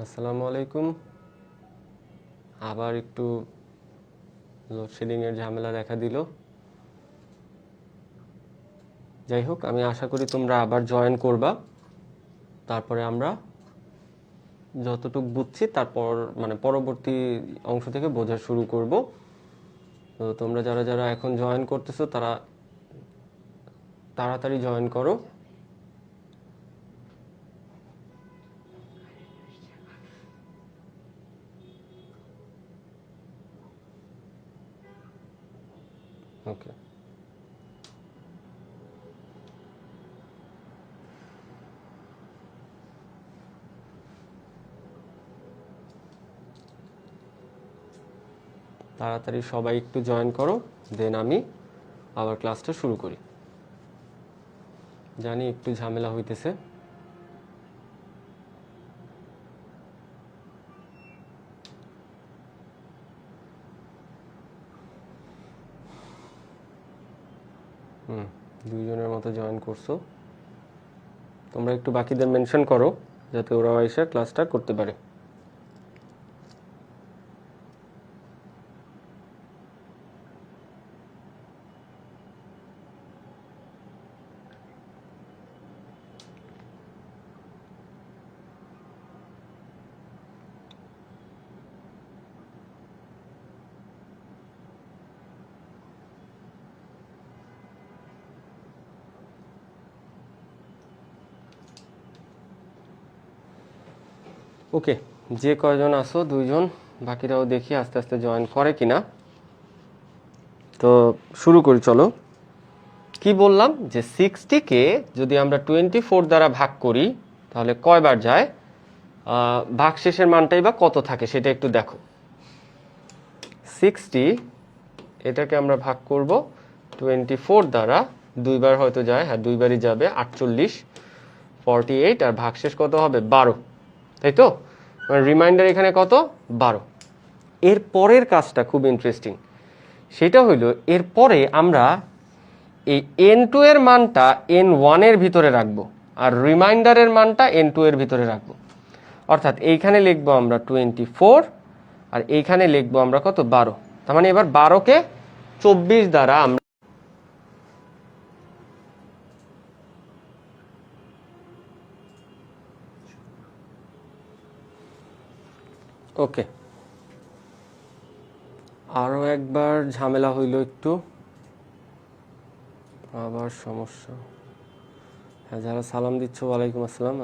আসসালামু আলাইকুম। আবার একটু লোডশেডিং এর ঝামেলা দেখা দিল। যাই হোক, আমি আশা করি তোমরা আবার জয়েন করবা। তারপরে আমরা যতটুকু বুঝছি তারপর পরবর্তী অংশ থেকে বোঝা শুরু করব। তো তোমরা যারা যারা এখন জয়েন করতেছো তারা তাড়াতাড়ি জয়েন করো। ওকে, তাড়াতাড়ি সবাই একটু জয়েন করো, দেন আমি আবার ক্লাসটা শুরু করি। জানি একটু ঝামেলা হইতেছে। দুইজনের মতো জয়েন করছো। তোমরা একটু বাকিদের মেনশন করো যাতে ওরাও এসে ক্লাসটা করতে পারে। ওকে, যে কয়জন আসো, দুইজন, বাকিরাও দেখি আস্তে আস্তে জয়েন করে কিনা। তো শুরু করি, চলো। কি বললাম যে 60কে যদি আমরা 24 দ্বারা ভাগ করি তাহলে কয়বার যায়, ভাগশেষের মানটাই বা কত থাকে সেটা একটু দেখো। 60 এটাকে আমরা ভাগ করব 24 দ্বারা, দুইবার হয়তো যায়, হ্যাঁ দুইবারই যাবে, 48, 48, আর ভাগশেষ কত হবে 12, তাই তো? রিমাইন্ডার এখানে কত 12। এর পরের কাজটা খুব ইন্টারেস্টিং, সেটা হইল এরপরে আমরা এই n2 এর মানটা n1 এর ভিতরে রাখবো আর রিমাইন্ডারের মানটা n2 এর ভিতরে রাখবো। অর্থাৎ এইখানে লিখবো আমরা 24 আর এইখানে লিখবো আমরা কত 12। তার মানে এবার 12কে 24 দ্বারা আমরা ওকে, আরো একবার ঝামেলা হইল একটু, আবার সমস্যা। হ্যাঁ, যারা সালাম দিচ্ছ ওয়ালাইকুম আসসালাম।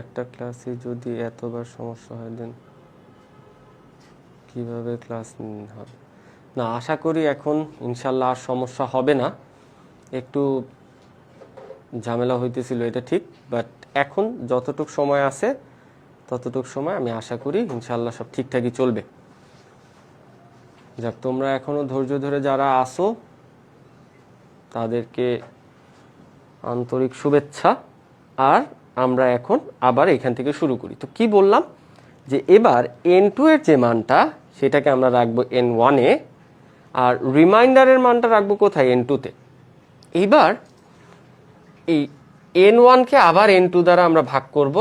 একটা ক্লাসে যদি এতবার সমস্যা হয় দেন কিভাবে ক্লাস হবে? না, আশা করি এখন ইনশাল্লাহ আর সমস্যা হবে না। একটু ঝামেলা হইতেছিল, এটা ঠিক, বাট এখন যতটুক সময় আছে ততটুক সময় আমি আশা করি ইনশাল্লাহ সব ঠিকঠাকই চলবে। যাক, তোমরা এখনো ধৈর্য ধরে যারা আসো তাদেরকে আন্তরিক শুভেচ্ছা। আর আমরা এখন আবার এখান থেকে শুরু করি। তো কি বললাম যে এবার n2 এর যে মানটা সেটাকে আমরা রাখবো n1 এ, আর রিমাইন্ডারের মানটা রাখবো কোথায়, n2 তে। এইবার এই n1 কে আবার n2 দ্বারা আমরা ভাগ করব,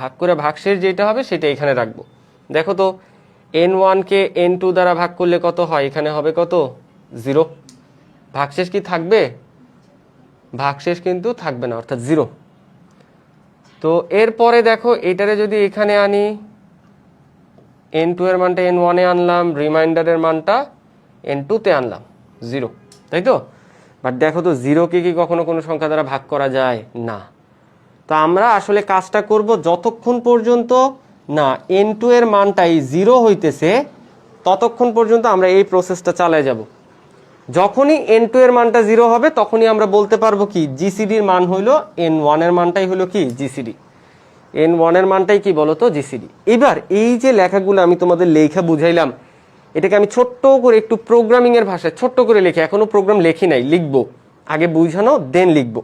ভাগ করে ভাগশেষ যেটা হবে সেটা এখানে রাখবো। দেখো তো n1 কে n2 দ্বারা ভাগ করলে কত হয়, এখানে হবে কত 0। ভাগশেষ কি থাকবে? ভাগশেষ কিন্তু থাকবে না, অর্থাৎ 0। তো এরপরে দেখো এটারে যদি এখানে আনি, n2 এর মানটা n1 এ আনলাম, রিমাইন্ডারের মানটা n2 তে আনলাম, 0, তাই তো? বাট দেখো তো 0কে কি কখনো কোনো সংখ্যা দ্বারা ভাগ করা যায়? না। তো আমরা আসলে কাজটা করব যতক্ষণ পর্যন্ত না n2 এর মানটাই 0 হইতেছে ততক্ষণ পর্যন্ত আমরা এই প্রসেসটা চালিয়ে যাব। যখনই n2 এর মানটা 0 হবে তখনই আমরা বলতে পারবো কি জিসিডির মান হইলো n1 এর মানটাই হলো কি জিসিডি। n1 এর মানটাই কি বলতো জিসিডি। এবার এই যে লেখাগুলো আমি তোমাদের লেখা বুঝাইলাম, এটাকে আমি ছোট্ট করে একটু প্রোগ্রামিং এর ভাষায় ছোট্ট করে লিখি, এখনো প্রোগ্রাম লেখি নাই, লিখবো, আগে বুঝানো দেন লিখবো।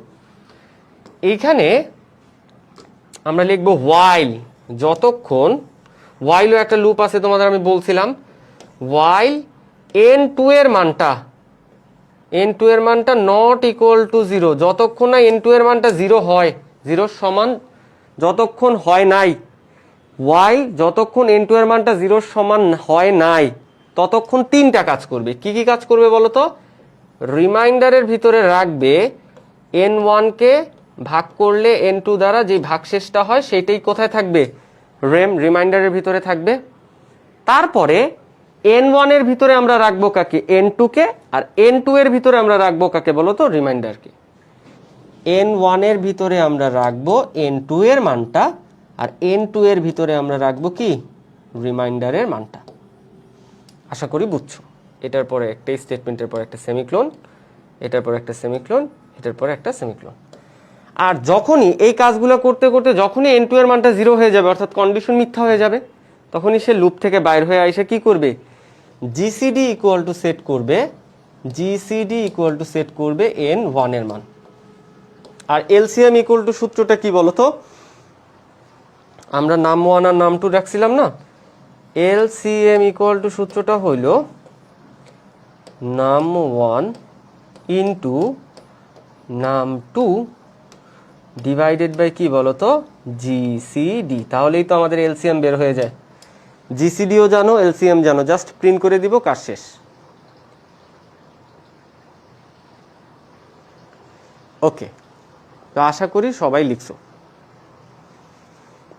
এইখানে আমরা লিখবো হোয়াইল, যতক্ষণ, হোয়াইলও একটা লুপ আছে তোমাদের আমি বলছিলাম, হোয়াইল n2 এর মানটা নট ইকুয়াল টু 0, যতক্ষণ না n2 এর মানটা 0 হয়, 0 সমান যতক্ষণ হয় নাই, while যতক্ষণ n2 এর মানটা 0 এর সমান হয় নাই ততক্ষণ তিনটা কাজ করবে। কি কি কাজ করবে বলো তো? রিমাইন্ডারের ভিতরে রাখবে n1 কে ভাগ করলে n2 দ্বারা যে ভাগশেষটা হয় সেটাই কোথায় থাকবে? রিমাইন্ডারের ভিতরে থাকবে। তারপরে n1 এর ভিতরে আমরা রাখবো কাকে? n2 কে। আর n2 এর ভিতরে আমরা রাখবো কাকে বলো তো? রিমাইন্ডারকে। n1 এর ভিতরে আমরা রাখবো n2 এর মানটা, আর n2 এর ভিতরে আমরা রাখবো কি? রিমাইন্ডারের মানটা। আশা করি বুঝছো। এটার পরে একটা স্টেটমেন্টের পর একটা সেমিক্লোন, এটার পর একটা সেমিক্লোন, এটার পরে একটা সেমিক্লোন। আর যখনই এই কাজগুলো করতে করতে যখনই n2 এর মানটা 0 হয়ে যাবে, অর্থাৎ কন্ডিশন মিথ্যা হয়ে যাবে, তখনই সে লুপ থেকে বাইর হয়ে এসে কি করবে? জিসিডি ইকুয়াল টু সেট করবে, জিসিডি ইকুয়াল টু সেট করবে n1 এর মান। আর এলসিএম ইকুয়াল টু সূত্রটা কি বলতো? আমরা নাম 1 আর নাম 2 রাখছিলাম না? এলসিএম ইকুয়াল টু সূত্রটা হইল নাম 1 ইনটু নাম 2 ডিভাইডেড বাই কি বলতো? জিসিডি। তাহলেই তো আমাদের এলসিএম বের হয়ে যায়। জিসিডিও জানো, এলসিএম জানো, জাস্ট প্রিন্ট করে দিব, কাজ শেষ। ওকে, তো আশা করি সবাই লিখছো,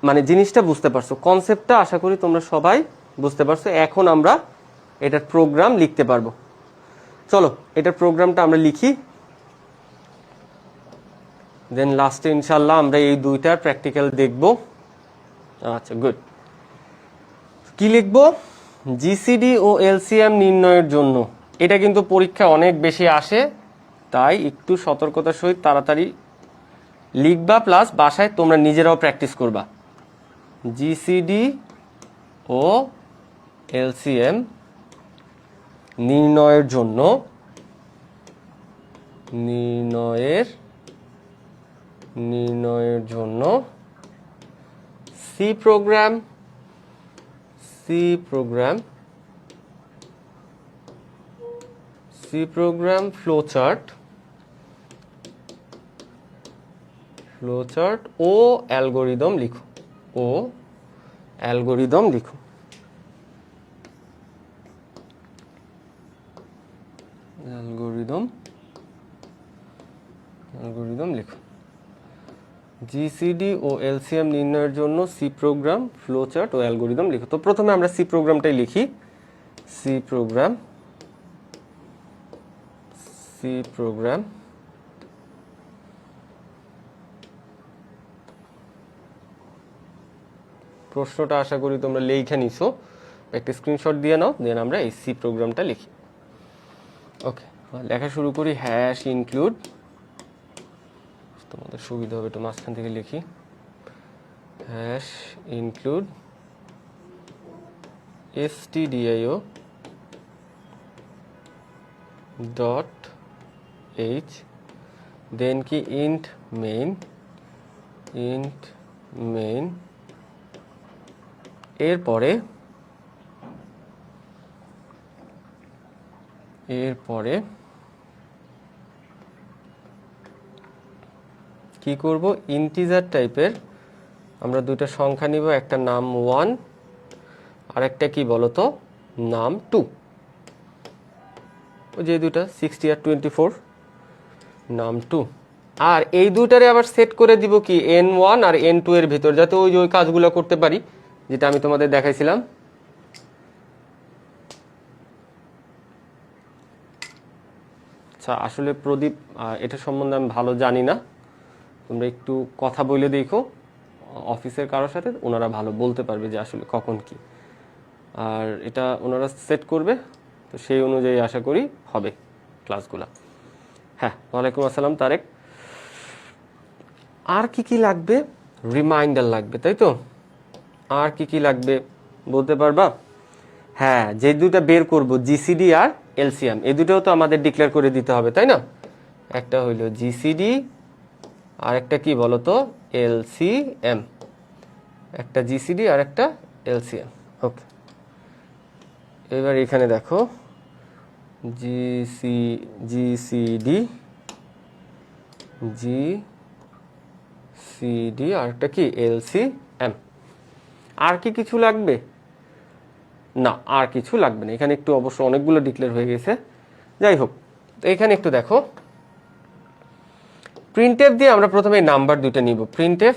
মানে জিনিসটা বুঝতে পারছো, কনসেপ্টটা আশা করি তোমরা সবাই বুঝতে পারছো। এখন আমরা এটার প্রোগ্রাম লিখতে পারবো। চলো এটার প্রোগ্রামটা আমরা লিখি, দেন লাস্টে ইনশাল্লাহ আমরা এই দুইটার প্র্যাকটিক্যাল দেখব। আচ্ছা গুড। কি লিখবো? জিসিডি ও এলসিএম নির্ণয়ের জন্য। এটা কিন্তু পরীক্ষা অনেক বেশি আসে, তাই একটু সতর্কতার সহিত তাড়াতাড়ি লিখবা, প্লাস বাসায় তোমরা নিজেরাও প্র্যাকটিস করবা। জিসিডি ও এলসিএম নির্ণয়ের জন্য সি প্রোগ্রাম ফ্লোচার্ট ও অ্যালগোরিদম লিখো। অ্যালগোরিদম লিখো। জিসিডি ও এলসিএম নির্ণয়ের জন্য সি প্রোগ্রাম, ফ্লোচার্ট ও অ্যালগোরিদম লিখো। তো প্রথমে আমরা সি প্রোগ্রামটাই লিখি। সি প্রোগ্রাম প্রশ্নটা আশা করি তোমরা লেখা নিছো, একটা স্ক্রিনশট দিয়ে নাও, দেন আমরা এই সি প্রোগ্রামটা লিখি। ওকে, লেখা শুরু করি। হ্যাশ ইনক্লুড, তোমাদের সুবিধা হবে একটু মাঝখান থেকে লিখি। Hash include stdio dot H, then কি ইন্ট মেইন, এরপরে কি করব? ইন্টিজার টাইপের আমরা দুইটা সংখ্যা নিব, একটা নাম 1 আর একটা কি বলতো? নাম 2। ওই যে দুইটা 60 আর 24, নাম 2। আর এই দুইটারে আবার সেট করে দিব কি? n1 আর n2 এর ভিতর, যাতে ওই কাজগুলো করতে পারি যেটা আমি তোমাদের দেখাইছিলাম। আচ্ছা, আসলে প্রদীপ এটা সম্বন্ধে আমি ভালো জানি না, তোমরা একটু কথা বলে দেখো অফিসের কারোর সাথে, ওনারা ভালো বলতে পারবে যে আসলে কখন কি। আর এটা ওনারা সেট করবে, তো সেই অনুযায়ী আশা করি হবে ক্লাসগুলো। হ্যাঁ, ওয়ালাইকুম আসসালাম তারেক। আর কি লাগবে? রিমাইন্ডার লাগবে, তাই তো? আর কি লাগবে বলতে পারবা? হ্যাঁ, যে দুটা বের করব, জিসিডি আর এলসিএম, এই দুটাও তো আমাদের ডিক্লেয়ার করে দিতে হবে, তাই না? একটা হইলো জিসিডি আর একটা কি বলতো? এলসিএম। একটা জিসিডি আর একটা এলসিএম। ওকে, এবার এখানে দেখো জিসিডি আর একটা কি? এলসিএম। আর কি কিছু লাগবে? না, আর কিছু লাগবে না। এখানে একটু অবশ্য অনেকগুলো ডিক্লেয়ার হয়ে গেছে, যাই হোক। তো এখানে একটু দেখো, প্রিন্টএফ দিয়ে আমরা প্রথমে নাম্বার দুইটা নিব। প্রিন্টএফ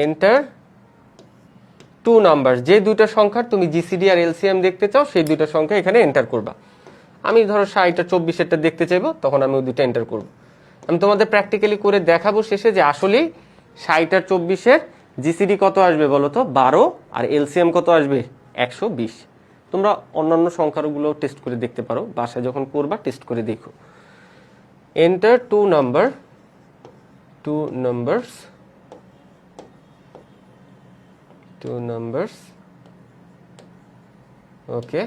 এন্টার টু নাম্বার, যে দুইটা সংখ্যার তুমি জিসিডি আর এলসিএম দেখতে চাও সেই দুইটা সংখ্যা এখানে এন্টার করবা। আমি ধরো 60 আর 24 দেখতে চাইবো, তখন আমি ওই দুইটা এন্টার করব। আমি তোমাদের প্র্যাকটিক্যালি করে দেখাবো শেষে যে আসলে 60 আর 24 জিসিডি কত আসবে বলো তো, 12, আর এলসিএম কত আসবে, 120। তোমরা অন্যান্য সংখ্যাগুলো টেস্ট করে দেখতে পারো, বাসায় যখন করবা টেস্ট করে দেখো। Enter two numbers, okay,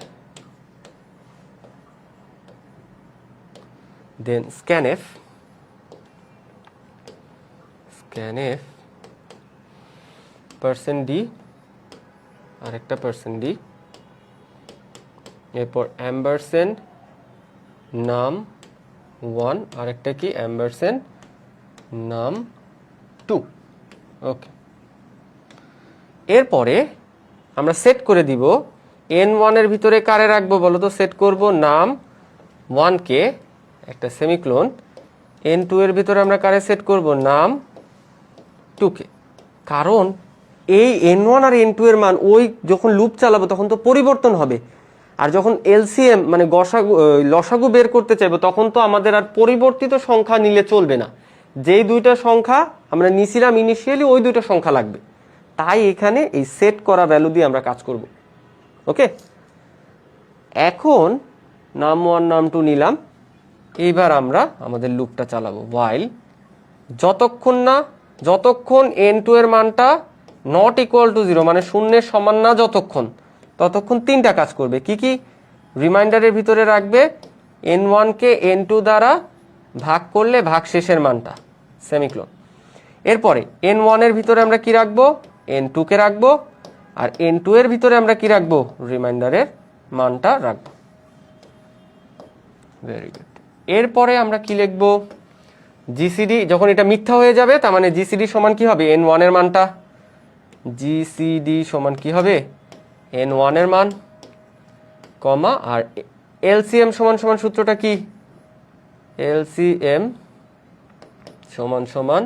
then scanf %d আর একটা %d, এরপর ampersand num1 আর একটা কি ampersand num2, ওকে। এরপরে আমরা সেট করে দিব n1 এর ভিতরে কারে রাখবো বলো তো, সেট করব num1 কে, একটা সেমিক্লোন। n2 এর ভিতরে আমরা কারে সেট করব, num2 কে। কারণ এই n1 আর n2 এর মান ওই যখন লুপ চালাবো তখন তো পরিবর্তন হবে, আর যখন এলসিএম মানে লসাগু বের করতে চাইবো তখন তো আমাদের আর পরিবর্তিত সংখ্যা নিলে চলবে না। যেই দুইটা সংখ্যা আমরা নিছিলাম ইনিশিয়ালি ওই দুইটা সংখ্যা লাগবে, তাই এখানে এই সেট করা ভ্যালু দিয়ে আমরা কাজ করব, ওকে। এখন num1 num2 নিলাম, এইবার আমরা আমাদের লুপটা চালাবো। while যতক্ষণ n2 এর মানটা নট ইকুয়াল টু 0 মানে শূন্যের সমান না ততক্ষণ তিনটা কাজ করবে। কি কি? রিমাইন্ডারের ভিতরে রাখবে n1 কে n2 দ্বারা ভাগ করলে ভাগ শেষের মানটা, সেমিক্লোন। এরপরে n1 এর ভিতরে আমরা কি রাখবো, n2 কে রাখবো, আর n2 এর ভিতরে আমরা কি রাখবো, রিমাইন্ডারের মানটা রাখবো। Very good. এরপরে আমরা কি লিখবো, জিসিডি যখন এটা মিথ্যা হয়ে যাবে তার মানে জিসিডি সমান কি হবে, n1 এর মানটা, জিসিডি সমান কি হবে, n1 এর মান, কমা, আর এলসিএম সমান সূত্রটা কি, এলসিএম সমান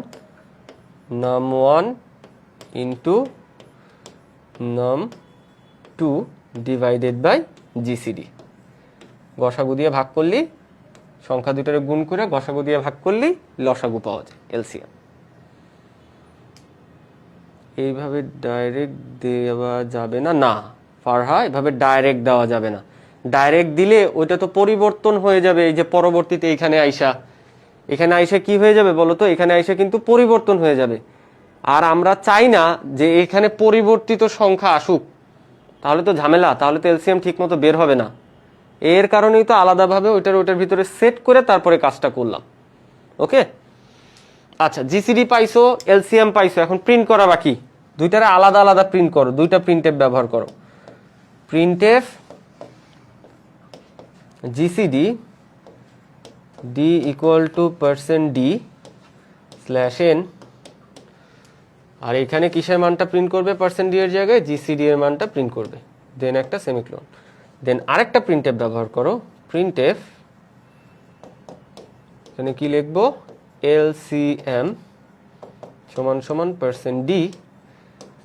num1 into num2 divided by GCD. গসাগু দিয়ে ভাগ করলি, সংখ্যা দুটোরে গুণ করে গসাগু দিয়ে ভাগ করলি লসাগু পাওয়া যায়, এলসিএম। এইভাবে ডাইরেক্ট দেওয়া যাবে না, না ফারহা, এভাবে ডাইরেক্ট দেওয়া যাবে না। ডাইরেক্ট দিলে ওইটা তো পরিবর্তন হয়ে যাবে। এই যে পরবর্তীতে এখানে আইসা কি হয়ে যাবে বলো তো, এখানে আইসা কিন্তু পরিবর্তন হয়ে যাবে। আর আমরা চাই না যে এখানে পরিবর্তিত সংখ্যা আসুক, তাহলে তো ঝামেলা, তাহলে তো এলসিএম ঠিক মতো বের হবে না। এর কারণেই তো আলাদাভাবে ওইটার ভিতরে সেট করে তারপরে কাজটা করলাম, ওকে। আচ্ছা, জিসিডি পাইছো, এলসিএম পাইছো, এখন প্রিন্ট করা বাকি। দুইটারে আলাদা আলাদা প্রিন্ট করো, দুইটা প্রিন্টএফ ব্যবহার করো। Printf GCD D equal to %d slash n, আর এখানে কিসের মানটা প্রিন্ট করবে, %d এর জায়গায় জিসিডি এর মানটা প্রিন্ট করবে, দেন একটা সেমিক্লোন। দেন আরেকটা প্রিন্টএফ ব্যবহার করো, প্রিন্টএফ এখানে কি লিখবো, এলসিএম সমান %d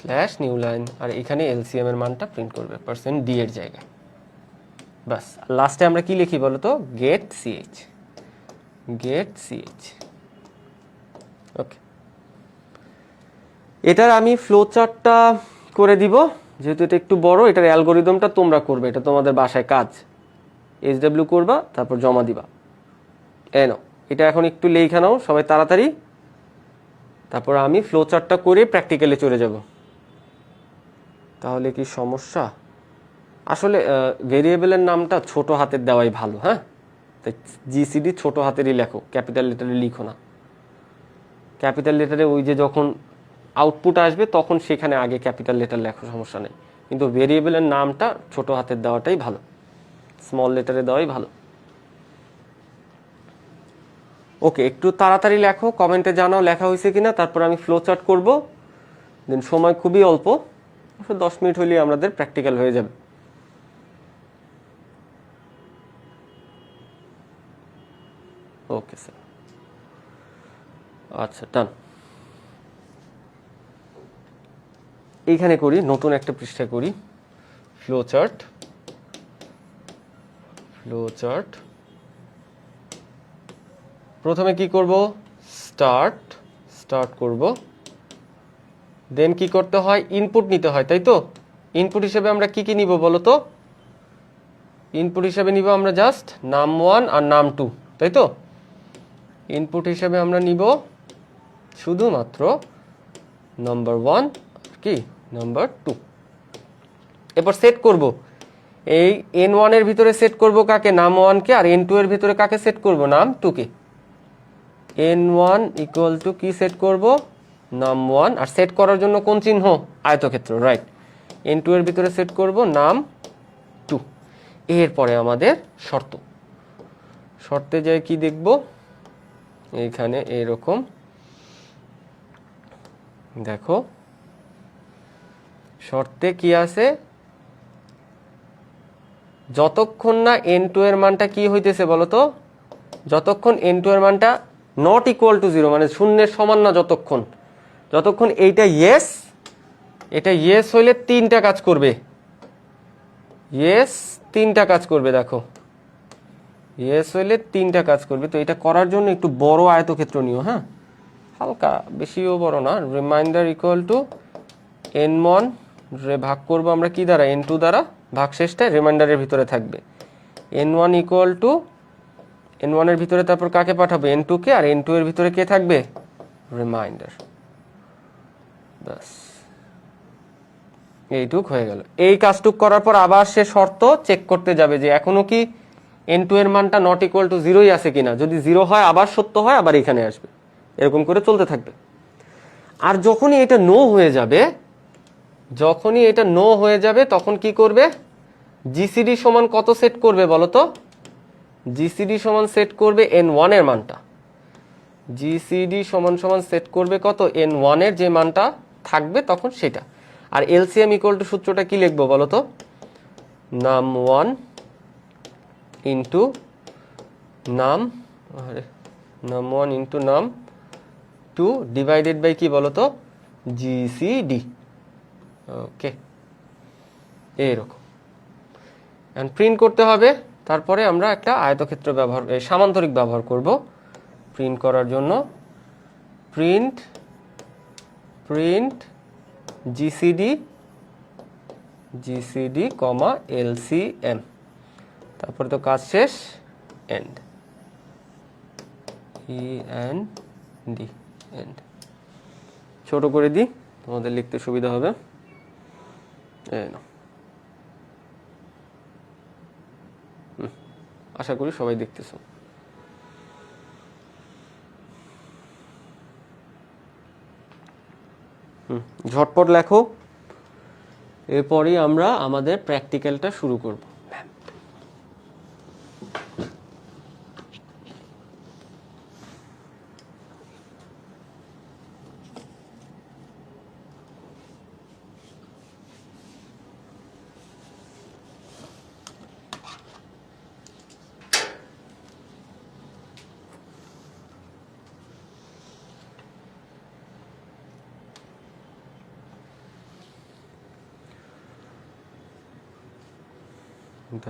স্ল্যাশ নিউ লাইন, আর এখানে এলসিএম এর মানটা প্রিন্ট করবে %d এর জায়গায়। বাস, লাস্টে আমরা কি লিখি বলো তো, গেট সিএইচ, ওকে। এটার আমি ফ্লো চার্টটা করে দিব, যেহেতু এটা একটু বড়, এটার অ্যালগোরিদমটা তোমরা করবে, এটা তোমাদের বাসায় কাজ। SW করবা, তারপর জমা দিবা। এনো এটা এখন একটু লেখা নাও সবাই তাড়াতাড়ি, তারপর আমি ফ্লো চার্টটা করে প্র্যাকটিক্যালে চলে যাব। তাহলে কি সমস্যা? আসলে ভেরিয়েবলের নামটা ছোট হাতের দেওয়াই ভালো, হ্যাঁ। তাই জিসিডি ছোট হাতেরই লেখো, ক্যাপিটাল লেটারে লিখো না। ক্যাপিটাল লেটারে ওই যে যখন আউটপুট আসবে তখন সেখানে আগে ক্যাপিটাল লেটার লেখো, সমস্যা নেই, কিন্তু ভেরিয়েবলের নামটা ছোট হাতের দেওয়াটাই ভালো, স্মল লেটারে দেওয়াই ভালো। ওকে, একটু তাড়াতাড়ি লেখো, কমেন্টে জানাও লেখা হয়েছে কিনা, তারপর আমি ফ্লো চার্ট করব। দেন সময় খুবই অল্প, 10 মিনিট হলেই আমাদের প্র্যাকটিক্যাল হয়ে যাবে। ওকে স্যার, আচ্ছা ডান। এইখানে করি, নতুন একটা পৃষ্ঠা করি, ফ্লো চার্ট। প্রথমে কি করব, স্টার্ট করব, দেন কি করতে হয়, ইনপুট নিতে হয়, তাই তো? ইনপুট হিসেবে আমরা কি কি নিব বলো তো? ইনপুট হিসেবে নিব আমরা জাস্ট num1 আর num2, তাই তো? ইনপুট হিসেবে আমরা নিব শুধুমাত্র নাম্বার 1 কি নাম্বার 2। এরপর সেট করব, এই n1 এর ভিতরে সেট করব কাকে, num1 কে, আর n2 এর ভিতরে কাকে সেট করব, num2 K. n1 equal to কি সেট করব, num1, আর সেট করার জন্য কোন চিহ্ন, আয়তক্ষেত্র, রাইট। n2 এর ভিতরে সেট করব num2। এরপরে আমাদের শর্তে যাই কি দেখব, এইখানে এরকম দেখো, শর্তে কি আছে, যতক্ষণ না n2 এর মানটা কি হইতেছে বলতো, যতক্ষণ n2 এর মানটা নট ইকুয়াল টু 0, মানে শূন্যের সমান না, যতক্ষণ এইটা ইয়েস হইলে তিনটা কাজ করবে, দেখো ইয়েস হইলে তিনটা কাজ করবে। তো এটা করার জন্য একটু বড় আয়তক্ষেত্র নিও, হ্যাঁ, হালকা, বেশিও বড় না। রিমাইন্ডার ইকুয়াল টু n1 রে ভাগ করব আমরা কি দ্বারা, n2 দ্বারা, ভাগশেষটা রিমাইন্ডারের ভিতরে থাকবে। n1 ইকুয়াল টু n1 এর ভিতরে তারপর কাকে পাঠাবো, n2 কে, আর n2 এর ভিতরে কে থাকবে, রিমাইন্ডার। ব্যাস, এইটুক হয়ে গেল। এই কাজটুক করার পর আবার সে শর্ত চেক করতে যাবে যে এখনো কি n2 এর মানটা নট ইকুয়াল টু 0ই আছে কিনা। যদি 0 হয় আবার সত্য হয়, আবার এখানে আসবে, এরকম করে চলতে থাকবে। আর যখনই এটা নো হয়ে যাবে, তখন কি করবে, জিসিডি সমান কত সেট করবে বলতো, জিসিডি সমান সেট করবে n1 এর মানটা, জিসিডি সমান সেট করবে কত, n1 এর যে মানটা থাকবে তখন সেটা। আর এলসিএম ইকুয়াল টু সূত্রটা কি লিখবো বলতো, num1 into num1 into num2 divided by কি বলতো, জিসিডি। ওকে, এইরকম প্রিন্ট করতে হবে। তারপরে আমরা একটা আয়তক্ষেত্র সামান্তরিক ব্যবহার করব প্রিন্ট করার জন্য। প্রিন্ট জিসিডি কমা এলসিএম, তারপরে তো কাজ শেষ, এন্ড, এন্ড। ছোট করে দিই, তোমাদের লিখতে সুবিধা হবে। আশা করি সবাই দেখতেছো। ঝটপট লেখো, এরপরই আমরা আমাদের প্র্যাকটিক্যালটা শুরু করব।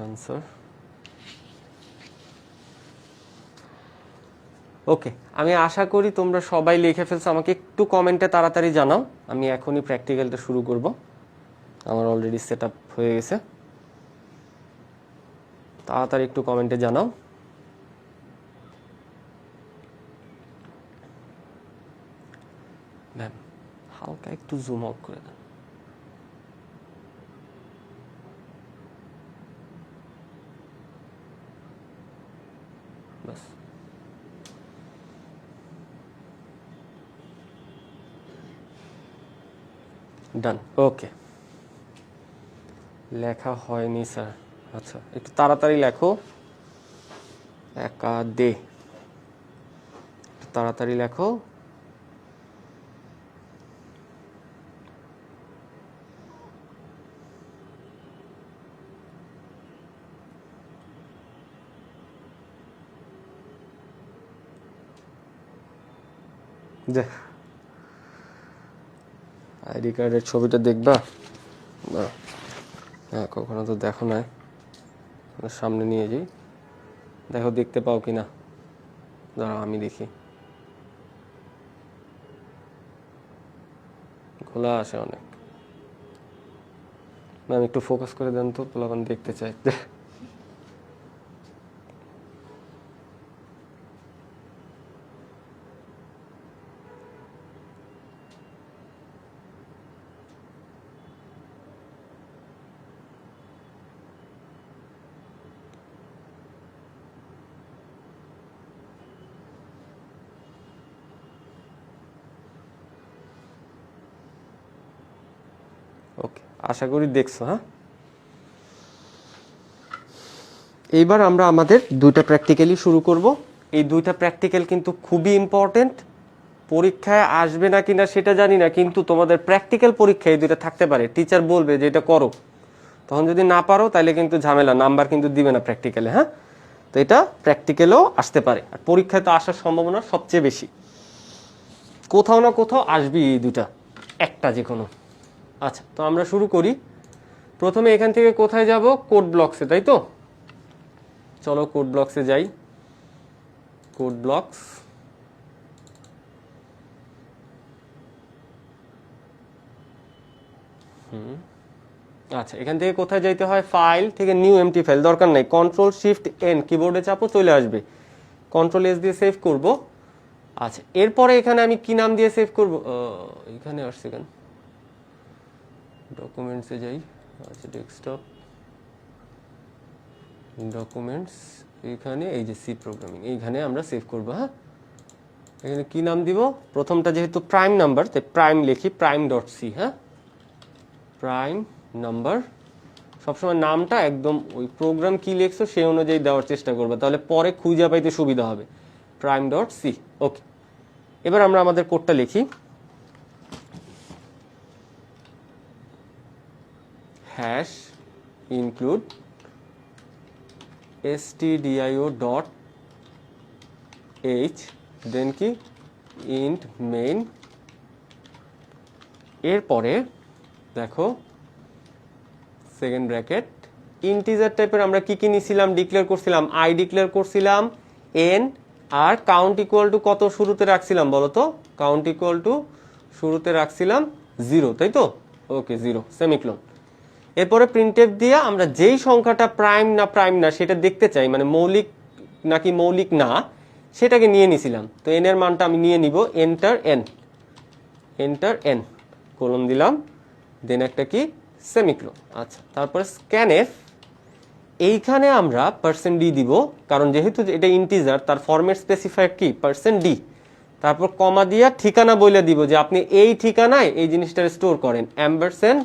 আনসার ওকে, আমি আশা করি তোমরা সবাই লিখে ফেলছো। আমাকে একটু কমেন্টে তাড়াতাড়ি জানাও, আমি এখনই প্র্যাকটিক্যালটা শুরু করব। আমার অলরেডি সেট আপ হয়ে গেছে, তাড়াতাড়ি একটু কমেন্টে জানাও। ম্যাম হালকা একটু জুম আউট করে দেন। বাস, ডান। ওকে, লেখা হয়নি স্যার, আচ্ছা একটু তাড়াতাড়ি লেখো, তাড়াতাড়ি লেখো। যে আইডি কার্ডের ছবিটা দেখবা না? হ্যাঁ, কখনো তো দেখো না, সামনে নিয়ে যাই, দেখো দেখতে পাও কিনা। দাঁড়াও আমি দেখি, খোলা আসে অনেক। ম্যাম একটু ফোকাস করে দেন তো, পোলাপান দেখতে চাই। ওকে, আশা করি দেখছো। হ্যাঁ, এইবার আমরা আমাদের দুইটা প্র্যাকটিক্যালি শুরু করব। এই দুইটা প্র্যাকটিক্যাল কিন্তু খুবই ইম্পর্টেন্ট। পরীক্ষায় আসবে না কিনা সেটা জানি না, কিন্তু তোমাদের প্র্যাকটিক্যাল পরীক্ষায় এই দুইটা থাকতে পারে। টিচার বলবে যে এটা করো, তখন যদি না পারো তাহলে কিন্তু ঝামেলা, নাম্বার কিন্তু দিবে না প্র্যাকটিক্যালে। হ্যাঁ, তো এটা প্র্যাকটিক্যালেও আসতে পারে, আর পরীক্ষায় তো আসার সম্ভাবনা সবচেয়ে বেশি। কোথাও না কোথাও আসবি এই দুইটা, একটা যে কোনো। আচ্ছা, তো আমরা শুরু করি। প্রথমে এখান থেকে কোথায় যাব? কোড ব্লকসে, তাই তো? চলো কোড ব্লকসে যাই। কোড ব্লকস, আচ্ছা এখান থেকে কোথায় যাইতে হয়? ফাইল থেকে নিউ এমটি ফাইল, দরকার নাই, কন্ট্রোল শিফট এন কিবোর্ডে চাপো, চলে আসবে। কন্ট্রোল এস দিয়ে সেভ করব। আচ্ছা, এরপরে এখানে আমি কি নাম দিয়ে সেভ করব? এখানে আসছে কেন? ডকুমেন্টসে যাই। আচ্ছা, ডেস্কটপ, ডকুমেন্টস, এখানে এই যে সি প্রোগ্রামিং, এইখানে আমরা সেভ করব। হ্যাঁ, এখানে কি নাম দিব? প্রথমটা যেহেতু প্রাইম নাম্বার, তাই প্রাইম লিখি, প্রাইম ডট সি। হ্যাঁ, প্রাইম নাম্বার। সবসময় নামটা একদম ওই প্রোগ্রাম কি লিখছো সেই অনুযায়ী দেওয়ার চেষ্টা করবে, তাহলে পরে খুঁজে পাইতে সুবিধা হবে। Prime dot C. ওকে, এবার আমরা আমাদের কোডটা লিখি। Hash include stdio dot H, then কি ইন্ট মেইন। এরপরে দেখো সেকেন্ড ব্র্যাকেট, ইন্টিজার টাইপের আমরা কি কি নিছিলাম, ডিক্লেয়ার করছিলাম? আই ডিক্লেয়ার করছিলাম, এন, আর কাউন্ট ইকুয়াল টু কত শুরুতে রাখছিলাম বলো তো? কাউন্ট ইকুয়াল টু শুরুতে রাখছিলাম 0, তাই তো? ওকে, 0 সেমিক্লোন। এরপরে প্রিন্টএফ দিয়ে আমরা যেই সংখ্যাটা প্রাইম না সেটা দেখতে চাই, মানে মৌলিক নাকি মৌলিক না সেটাকে নিয়ে নিছিলাম। তো এন এর মানটা আমি নিয়ে নিব, enter N, enter N, colon দিলাম, দেন একটা কি সেমিক্লোন। আচ্ছা, তারপরে স্ক্যানএফ, এইখানে আমরা %d দিব, কারণ যেহেতু এটা ইন্টিজার তার ফরম্যাট স্পেসিফায়ার কি %d। তারপর কমা দিয়া ঠিকানা বলে দিব যে আপনি এই ঠিকানায় এই জিনিসটা স্টোর করেন, অ্যাম্বারসেন্ড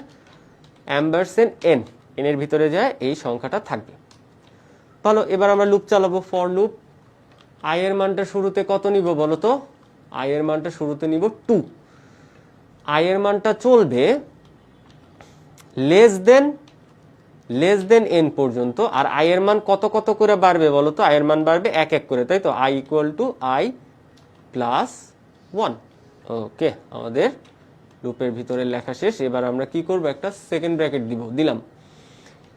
এন, এন এর ভিতরে যায় এই সংখ্যাটা থাকবে। ভালো, এবার আমরা লুপ চালাবো, ফর লুপ। আই এর মানটা শুরুতে কত নিব বলো তো? আই এর মানটা শুরুতে নিব 2। আই এর মানটা চলবে লেস দেন এন পর্যন্ত। আর আই এর মান কত কত করে বাড়বে বলো তো? আই এর মান বাড়বে 1 1 করে, তাই তো? I equal to I plus 1। ওকে, আমাদের লুপের ভিতরে লেখা শেষ। এবার আমরা কি করব? একটা সেকেন্ড ব্র্যাকেট দিলাম।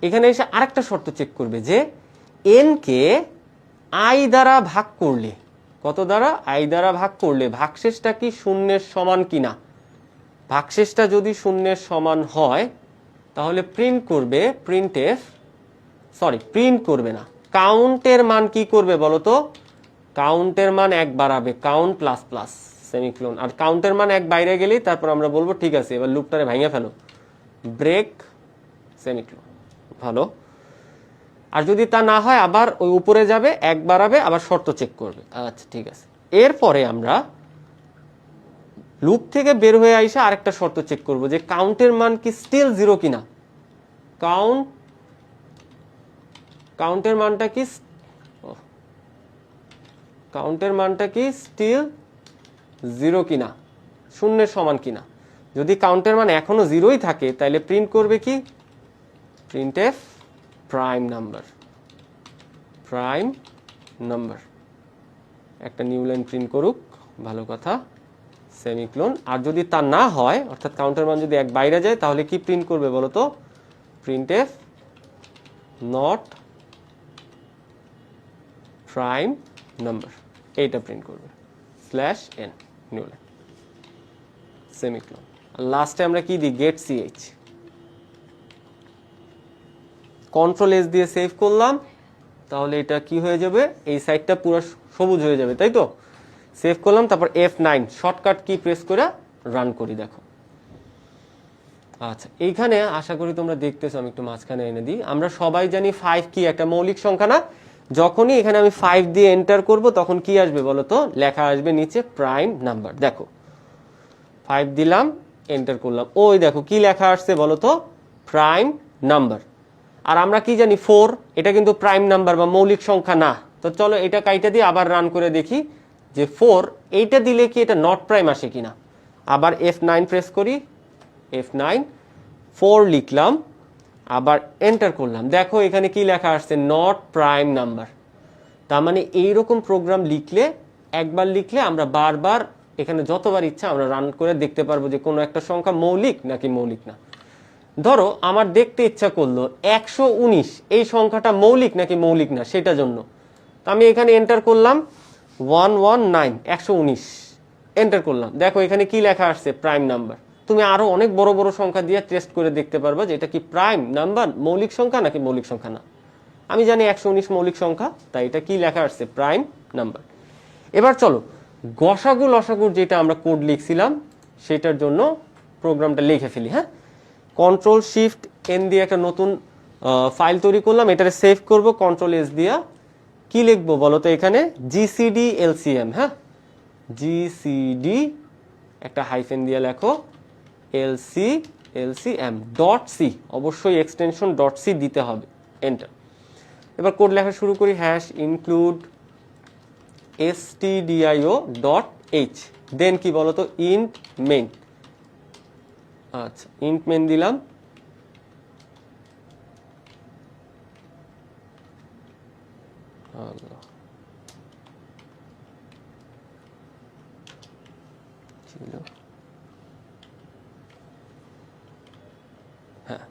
এখানে এসে আরেকটা শর্ত চেক করবে যে এন কে আই দ্বারা ভাগ করলে, কত দ্বারা? আই দ্বারা ভাগ করলে ভাগশেষটা কি শূন্যের সমান কিনা। ভাগশেষটা যদি শূন্যের সমান হয় তাহলে প্রিন্ট করবে, প্রিন্ট করবে না, কাউন্টের মান কি করবে বলো তো? কাউন্টের মান 1 বাড়াবে, কাউন্ট প্লাস প্লাস সেমিক্লোন। আর কাউন্টের মান 1 বাইরে গেলেই তারপর আমরা বলবো ঠিক আছে এবার লুপটারে ভাঙিয়ে ফেলো, ব্রেক সেমিক্লোন। ভালো, আর যদি তা না হয় আবার ওই উপরে যাবে, 1 বাড়াবে, আবার শর্ত চেক করবে। আচ্ছা ঠিক আছে, এরপরে আমরা লুপ থেকে বের হয়ে আইসা আরেকটা শর্ত চেক করব যে কাউন্টের মান কি স্টিল 0 কিনা। কাউন্টের মানটা কি স্টিল 0 কিনা, শূন্যের সমান কিনা। যদি কাউন্টের মান এখনো 0ই থাকে তাহলে প্রিন্ট করবে কি? Printf prime number. একটা নিউ লাইন প্রিন্ট করুক, ভালো কথা। সেমিক্লোন। আর যদি তা না হয় অর্থাৎ কাউন্টের মান যদি 1 বাইরে যায় তাহলে কি প্রিন্ট করবে বলো তো? প্রিন্টএফ নট প্রাইম নাম্বার, এইটা প্রিন্ট করবে /n নিউ লাইন সেমিক্লোন। আর লাস্টে আমরা কি দিই? Get ch। কন্ট্রোল এস দিয়ে সেভ করলাম, তাহলে এটা কি হয়ে যাবে? এই সাইডটা পুরো সবুজ হয়ে যাবে, তাই তো? সেভ করলাম, তারপর F9 শর্টকাট কি প্রেস করে রান করি, দেখো। আচ্ছা, এইখানে আশা করি তোমরা দেখতেছো, আমি একটু মাঝখানে এনে দিই। আমরা সবাই জানি 5 কি একটা মৌলিক সংখ্যা না? যখনই এখানে আমি 5 দিয়ে এন্টার করব তখন কি আসবে বলো তো? লেখা আসবে নিচে প্রাইম নাম্বার। দেখো 5 দিলাম, এন্টার করলাম, ওই দেখো কি লেখা আসছে বলো তো? Prime number. আর আমরা কি জানি 4, এটা কিন্তু প্রাইম নাম্বার বা মৌলিক সংখ্যা না। তো চলো এটা কাইটা দিয়ে আবার রান করে দেখি যে 4 এইটা দিলে কি এটা নট প্রাইম আসে কিনা। আবার F9 প্রেস করি, F9 4 লিখলাম, আবার এন্টার করলাম, দেখো এখানে কি লেখা আসছে? Not prime number. তার মানে এইরকম প্রোগ্রাম লিখলে, একবার লিখলে আমরা বারবার এখানে যতবার ইচ্ছা আমরা রান করে দেখতে পারবো যে কোনো একটা সংখ্যা মৌলিক নাকি মৌলিক না। ধরো আমার দেখতে ইচ্ছা করলো 119 এই সংখ্যাটা মৌলিক নাকি মৌলিক না সেটার জন্য, তো আমি এখানে এন্টার করলাম 119 119 এন্টার করলাম, দেখো এখানে কি লেখা আসছে? Prime number. তুমি আরো অনেক বড় বড় সংখ্যা দিয়ে টেস্ট করে দেখতে পারবা যে এটা কি প্রাইম নাম্বার, মৌলিক সংখ্যা নাকি মৌলিক সংখ্যা না। আমি জানি 119 মৌলিক সংখ্যা, তাই এটা কি লেখা আসছে? Prime number. এবার চলো গসাগু লসাগুর যেটা আমরা কোড লিখছিলাম সেটার জন্য প্রোগ্রামটা লিখে ফেলি। হ্যাঁ, Ctrl+Shift+N দিয়ে একটা নতুন ফাইল তৈরি করলাম, এটারে সেভ করব Ctrl+S দিয়া। কি লিখবো বলো তো? এখানে জিসিডি এলসিএম। হ্যাঁ, জিসিডি একটা হাইফেন দিয়ে লেখো এলসিএম .c, অবশ্যই এক্সটেনশন .c দিতে হবে, এন্টার। এবার কোড লেখা শুরু করি, #include stdio.h, দেন কি বলতো? int main। আচ্ছা, int main দিলাম, হ্যাঁ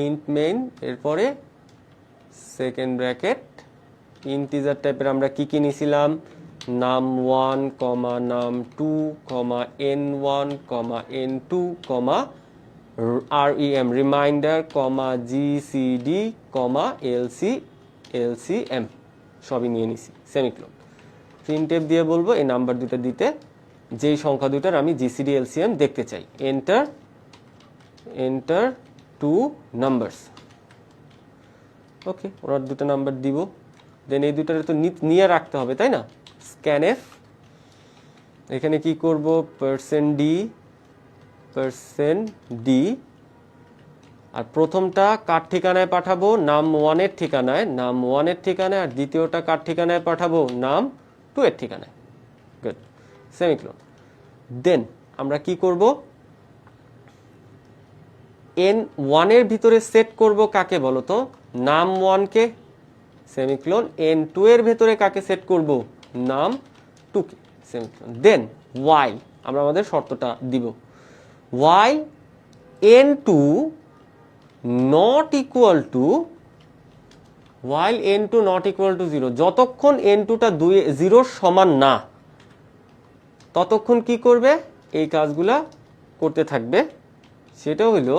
int main, এরপরে সেকেন্ড ব্র্যাকেট ইন্টিজার টাইপের আমরা কি কি নিছিলাম? num1, num2, n1, n2, rem reminder, gcd, lcm সবই নিয়ে নিছি, সেমিক্লোন। প্রিন্টএফ দিয়ে বলবো এই নাম্বার দুটো দিতে, যেই সংখ্যা দুটার আমি জিসিডি এলসিএম দেখতে চাই। Enter 2 numbers. ওকে, ওরা দুটো নাম্বার দিব, দেন এই দুটারে তো নিয়ে রাখতে হবে, তাই না? স্ক্যানএফ, এখানে কি করব? %d, আর প্রথমটা কার ঠিকানায় পাঠাবো? num1 এর ঠিকানায়, আর দ্বিতীয়টা কার ঠিকানায় পাঠাবো? num2 এর ঠিকানায়। Good, semicolon. দেন আমরা কি করব? n1 এর ভিতরে সেট করব কাকে বলো তো? num1 কে, সেমিক্লোন। n2 এর ভিতরে কাকে সেট করব? num2 কে, সেমিক্লোন। দেন while আমরা আমাদের শর্তটা দিব, while n2 not equal to 0, যতক্ষণ n2টা 0 সমান না ততক্ষণ কি করবে? এই কাজগুলা করতে থাকবে। সেটা হইল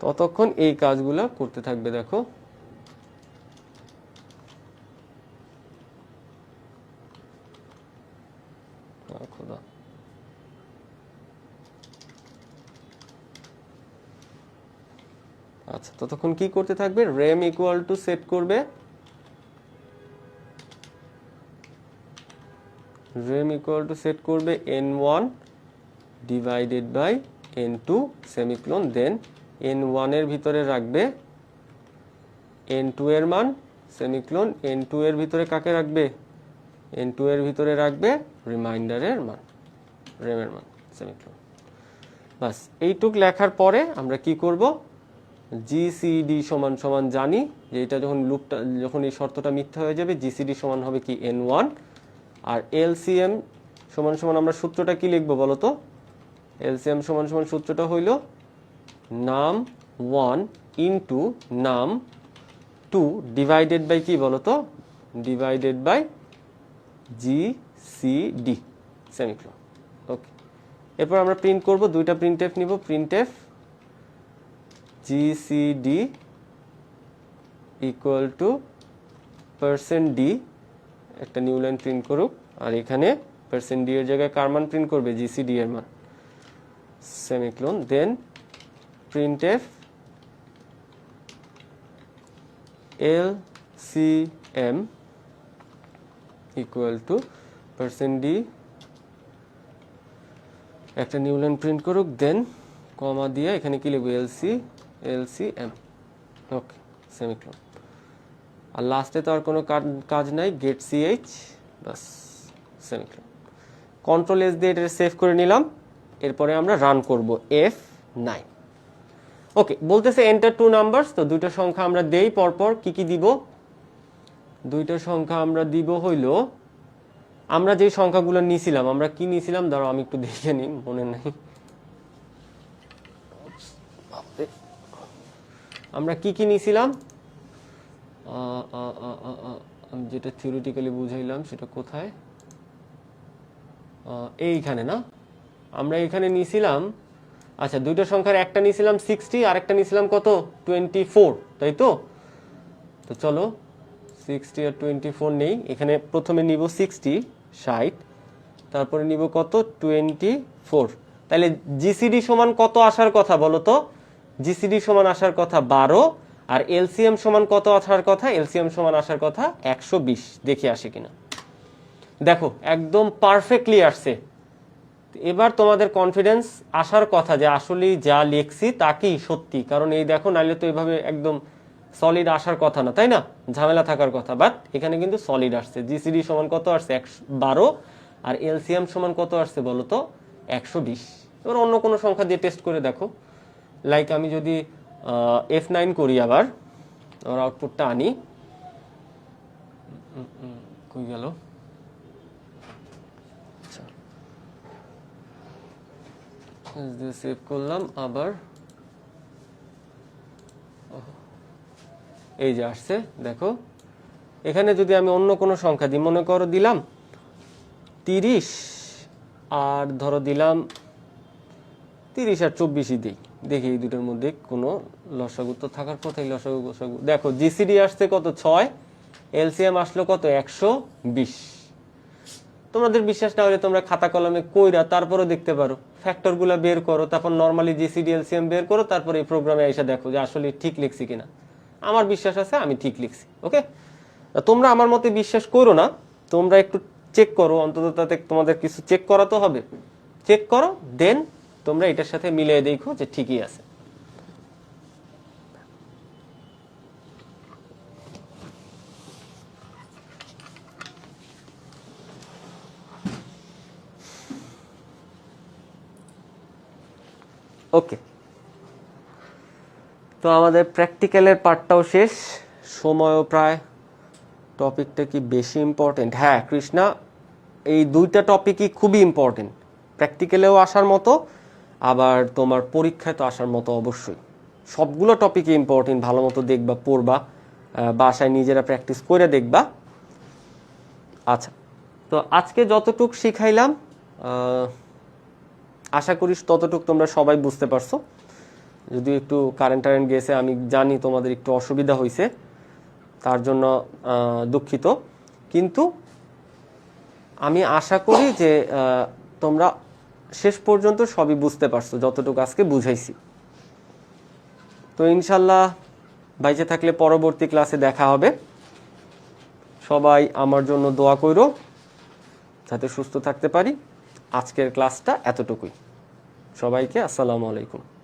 ততক্ষণ এই কাজগুলা করতে থাকবে। দেখো খোদা, আচ্ছা ততক্ষণ কি করতে থাকবে? rem ইকুয়াল টু সেট করবে, n1 divided by n2 semicolon. Then n1 এর ভিতরে রাখবে n2 এর মান, সেমিক্লোন। n2 এর ভিতরে কাকে রাখবে? n2 এর ভিতরে রাখবে রিমাইন্ডারের মান, রেমের মান, সেমিক্লোন। বাস এইটুক লেখার পরে আমরা কি করব? জিসিডি সমান সমান জানি যে এটা যখন এই শর্তটা মিথ্যা হয়ে যাবে জিসিডি সমান হবে কি n1 আর এলসিএম সমান সমান আমরা সূত্রটা কি লিখবো বলো তো এলসিএম সমান সমান সূত্রটা হইল নাম 1 ইনটু নাম 2 ডিভাইডেড বাই কি বলো তো ডিভাইডেড বাই জিসিডি সেমিকোলন ওকে এরপর আমরা প্রিন্ট করব দুইটা প্রিন্টএফ নিব printf GCD equal to %d একটা নিউ লাইন প্রিন্ট করুক আর এখানে %d এর জায়গায় কার মান প্রিন্ট করবে জিসিডি এর মান semicolon then printf LCM equal to %d একটা নিউ লাইন প্রিন্ট করুক দেন কমা দিয়ে এখানে কি লিখব এলসিএম ওকে সেমিকোলন আর লাস্টে তো আর কোনো কাজ নাই গেট সিএইচ বাস সেমিকোলন কন্ট্রোল এস দিয়ে এটা সেভ করে নিলাম এরপরে আমরা রান করব F9 ওকে বলতেছে এন্টার টু নাম্বারস তো দুইটা সংখ্যা আমরা দেই পরপর কি দিব দুইটা সংখ্যা আমরা দিব হইল আমরা যে সংখ্যাগুলো নিয়েছিলাম আমরা কি নিয়েছিলাম দাঁড়াও আমি একটু দেখে নিই মনে নাই আমরা কি নিয়েছিলাম আমি যেটা থিওরিটিক্যালি বুঝাইলাম সেটা কোথায় এইখানে না আমরা এখানে নিয়েছিলাম আচ্ছা দুইটা সংখ্যার একটা নিয়েছিলাম 60 আর একটা নিয়েছিলাম কত 24 তাই তো তো চলো 60 আর 24 নেই এখানে প্রথমে নিব 60 তারপরে নিব কত 24 তাহলে জিসিডি সমান কত আসার কথা বলো তো জিসিডি সমান আসার কথা 12 আর এলসিএম সমান কত আসার কথা এলসিএম সমান আসার কথা 120 দেখি আসে কিনা দেখো একদম পারফেক্টলি আসছে এবার তোমাদের কনফিডেন্স আসার কথা যে আসলে যা লিখছি তা কি সত্যি কারণ এই দেখো নাইলে তো এভাবে একদম সলিড আসার কথা না তাই না ঝামেলা থাকার কথা বাট এখানে কিন্তু সলিড আসছে জিসিডি সমান কত আসছে 12 আর এলসিএম সমান কত আসছে বলো তো 120 এবার অন্য কোনো সংখ্যা দিয়ে টেস্ট করে দেখো লাইক আমি যদি F9 করি আবার ওর আউটপুটটা আনি কই গেল আচ্ছা সেভ করলাম আবার এই যে আসছে দেখো এখানে যদি আমি অন্য কোনো সংখ্যা দিই মনে করো দিলাম 30 আর ধরো দিলাম 30 আর 24 দিই দেখি এই দুটোর মধ্যে কোনো লসাগু তো থাকার কথাই লসাগু দেখো জিসিডি আসছে কত 6 এলসিএম আসলো কত 120 তোমাদের বিশ্বাস না হলে তোমরা খাতা কলমে কইরা তারপরে দেখতে পারো ফ্যাক্টরগুলো বের করো তারপর নরমালি জিসিডি এলসিএম বের করো তারপর এই প্রোগ্রামে এসে দেখো যে আসলে ঠিক লিখছি কিনা আমার বিশ্বাস আছে আমি ঠিক লিখছি ওকে তোমরা আমার মতে বিশ্বাস করো না তোমরা একটু চেক করো অন্তত তাতে তোমাদের কিছু চেক করা তো হবে চেক করো দেন তোমরা এটার সাথে মিলিয়ে দেখো যে ঠিকই আছে ওকে তো আমাদের প্র্যাকটিক্যালের পার্টটাও শেষ সময়ও প্রায় টপিকটা কি বেশি ইম্পর্টেন্ট হ্যাঁ কৃষ্ণা এই দুইটা টপিকই খুবই ইম্পর্টেন্ট প্র্যাকটিক্যালেও আসার মতো আবার তোমার পরীক্ষায় তো আসার মতো অবশ্যই সবগুলো টপিকই ইম্পর্টেন্ট ভালো মতো দেখবা পড়বা বাসায় নিজেরা প্র্যাকটিস করে দেখবা আচ্ছা তো আজকে যতটুক শিখাইলাম আশা করি ততটুক তোমরা সবাই বুঝতে পারছো যদি একটু কারেন্ট গেছে আমি জানি তোমাদের একটু অসুবিধা হয়েছে তার জন্য দুঃখিত কিন্তু আমি আশা করি যে তোমরা শেষ পর্যন্ত সবই বুঝতে পারছো যতটুকু আজকে বুঝাইছি তো ইনশাল্লাহ বাইচে থাকলে পরবর্তী ক্লাসে দেখা হবে সবাই আমার জন্য দোয়া কইরো যাতে সুস্থ থাকতে পারি আজকের ক্লাসটা এতটুকুই সবাইকে আসসালামু আলাইকুম